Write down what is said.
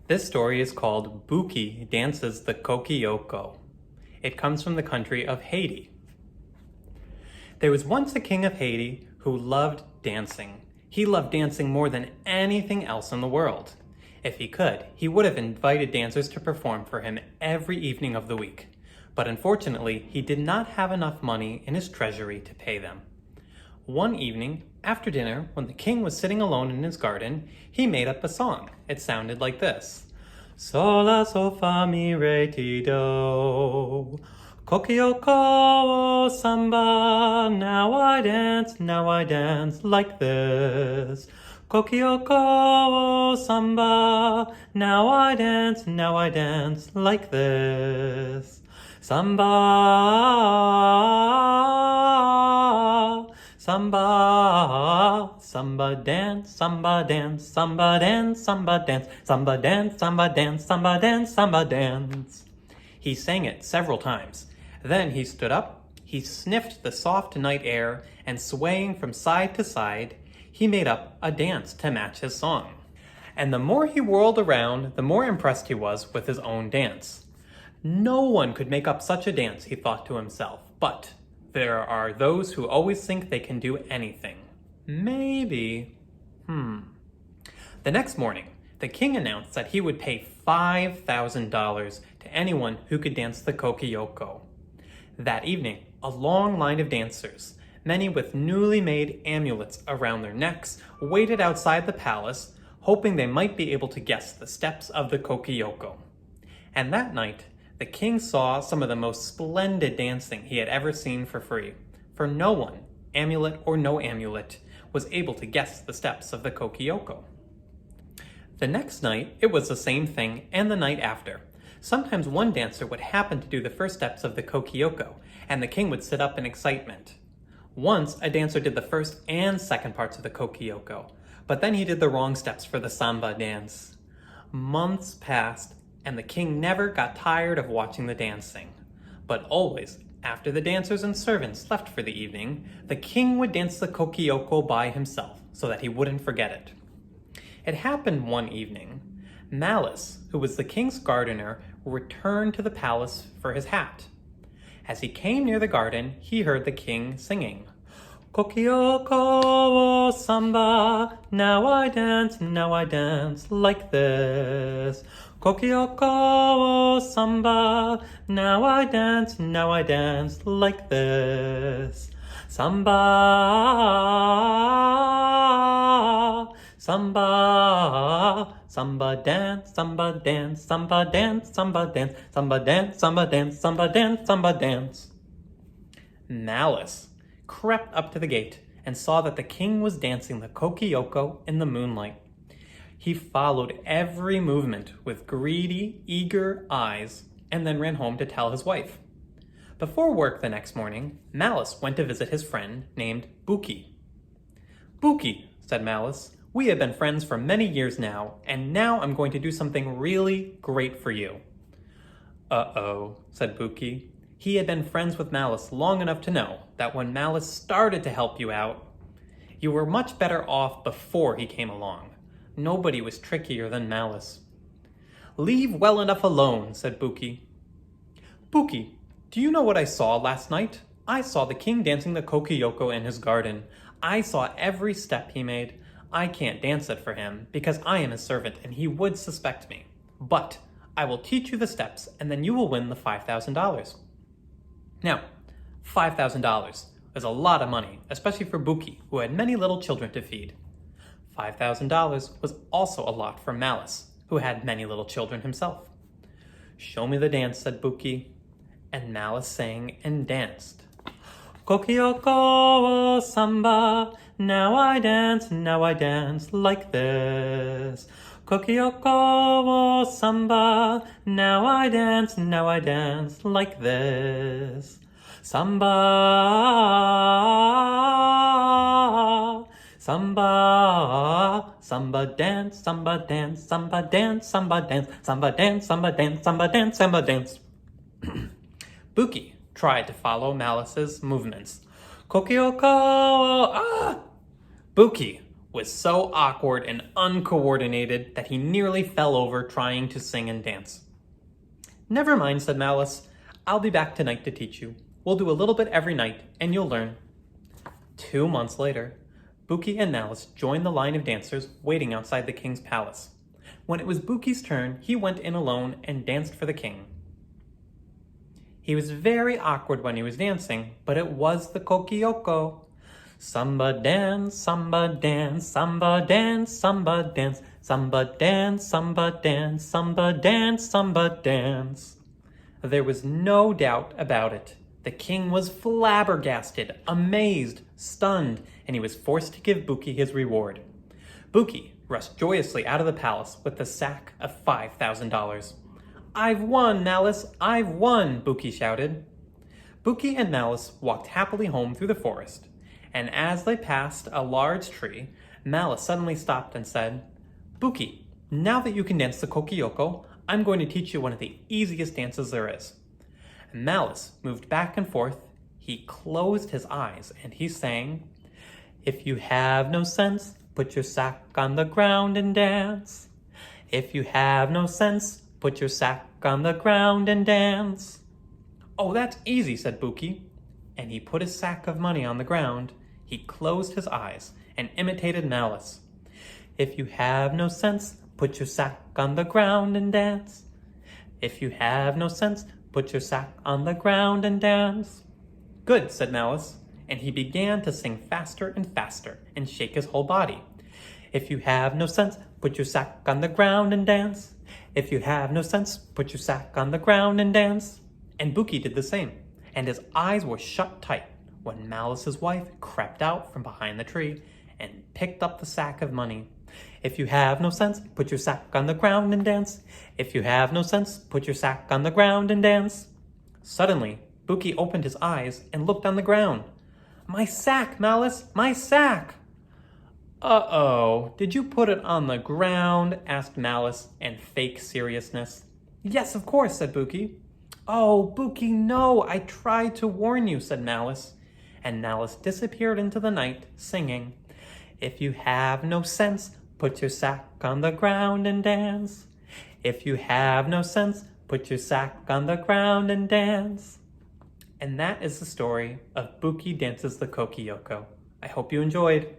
This story is called Bouki Dances the Kokioko. It comes from the country of Haiti. There was once a king of Haiti who loved dancing. He loved dancing more than anything else in the world. If he could, he would have invited dancers to perform for him every evening of the week. But unfortunately, he did not have enough money in his treasury to pay them. One evening, after dinner, when the king was sitting alone in his garden, he made up a song. It sounded like this. Sol, la, sol, fa, mi, re, ti, do. Kokioko, samba, now I dance like this. Kokioko, samba, now I dance like this. Samba, samba, samba dance, samba dance, samba dance, samba dance, samba dance, samba dance, samba dance, samba dance. He sang it several times. Then he stood up, he sniffed the soft night air, and swaying from side to side, he made up a dance to match his song. And the more he whirled around, the more impressed he was with his own dance. No one could make up such a dance, he thought to himself, but there are those who always think they can do anything. Maybe. The next morning, the king announced that he would pay $5,000 to anyone who could dance the Kokioko. That evening, a long line of dancers, many with newly made amulets around their necks, waited outside the palace, hoping they might be able to guess the steps of the Kokioko. And that night, the king saw some of the most splendid dancing he had ever seen for free, for no one, amulet or no amulet, was able to guess the steps of the Kokioko. The next night, it was the same thing, and the night after. Sometimes one dancer would happen to do the first steps of the Kokioko, and the king would sit up in excitement. Once, a dancer did the first and second parts of the Kokioko, but then he did the wrong steps for the samba dance. Months passed, and the king never got tired of watching the dancing. But always, after the dancers and servants left for the evening, the king would dance the Kokioko by himself so that he wouldn't forget it. It happened one evening. Malice, who was the king's gardener, returned to the palace for his hat. As he came near the garden, he heard the king singing, Kokioko, samba, now I dance like this. Kokioko, samba, now I dance like this. Samba, samba, samba dance, samba dance, samba dance, samba dance, samba dance, samba dance, samba dance, samba dance. Malice crept up to the gate and saw that the king was dancing the Kokioko in the moonlight. He followed every movement with greedy, eager eyes and then ran home to tell his wife. Before work the next morning, Malice went to visit his friend named Bouki. Bouki, said Malice, we have been friends for many years now, and now I'm going to do something really great for you. Uh-oh, said Bouki. He had been friends with Malice long enough to know that when Malice started to help you out, you were much better off before he came along. Nobody was trickier than Malice. Leave well enough alone, said Bouki. Bouki, do you know what I saw last night? I saw the king dancing the Kokioko in his garden. I saw every step he made. I can't dance it for him because I am his servant and he would suspect me. But I will teach you the steps and then you will win the $5,000. Now, $5,000 is a lot of money, especially for Bouki, who had many little children to feed. $5,000 was also a lot for Malice, who had many little children himself. Show me the dance, said Bouki, and Malice sang and danced. Kokioko, samba, now I dance like this. Kokioko, samba, now I dance like this. Samba, samba, samba dance, samba dance, samba dance, samba dance, samba dance, samba dance, samba dance, samba dance. Bouki tried to follow Malice's movements. Kokioko, ah! Bouki was so awkward and uncoordinated that he nearly fell over trying to sing and dance. Never mind, said Malice. I'll be back tonight to teach you. We'll do a little bit every night, and you'll learn. 2 months later, Bouki and Malice joined the line of dancers waiting outside the king's palace. When it was Bouki's turn, he went in alone and danced for the king. He was very awkward when he was dancing, but it was the Kokioko. Samba dance, samba dance, samba dance, samba dance, samba dance, samba dance, samba dance, samba dance. There was no doubt about it. The king was flabbergasted, amazed, stunned, and he was forced to give Bouki his reward. Bouki rushed joyously out of the palace with the sack of $5,000. I've won, Malice! I've won! Bouki shouted. Bouki and Malice walked happily home through the forest, and as they passed a large tree, Malice suddenly stopped and said, Bouki, now that you can dance the Kokioko, I'm going to teach you one of the easiest dances there is. Malice moved back and forth. He closed his eyes and he sang, If you have no sense, put your sack on the ground and dance. If you have no sense, put your sack on the ground and dance. Oh, that's easy, said Bouki. And he put his sack of money on the ground. He closed his eyes and imitated Malice. If you have no sense, put your sack on the ground and dance. If you have no sense, put your sack on the ground and dance. Good, said Malice, and he began to sing faster and faster and shake his whole body. If you have no sense, put your sack on the ground and dance. If you have no sense, put your sack on the ground and dance. And Bouki did the same, and his eyes were shut tight when Malice's wife crept out from behind the tree and picked up the sack of money. If you have no sense, put your sack on the ground and dance. If you have no sense, put your sack on the ground and dance. Suddenly, Bouki opened his eyes and looked on the ground. My sack, Malice, my sack! Uh-oh, did you put it on the ground? Asked Malice in fake seriousness. Yes, of course, said Bouki. Oh, Bouki, no, I tried to warn you, said Malice. And Malice disappeared into the night, singing, If you have no sense, put your sack on the ground and dance. If you have no sense, put your sack on the ground and dance. And that is the story of Bouki Dances the Kokioko. I hope you enjoyed.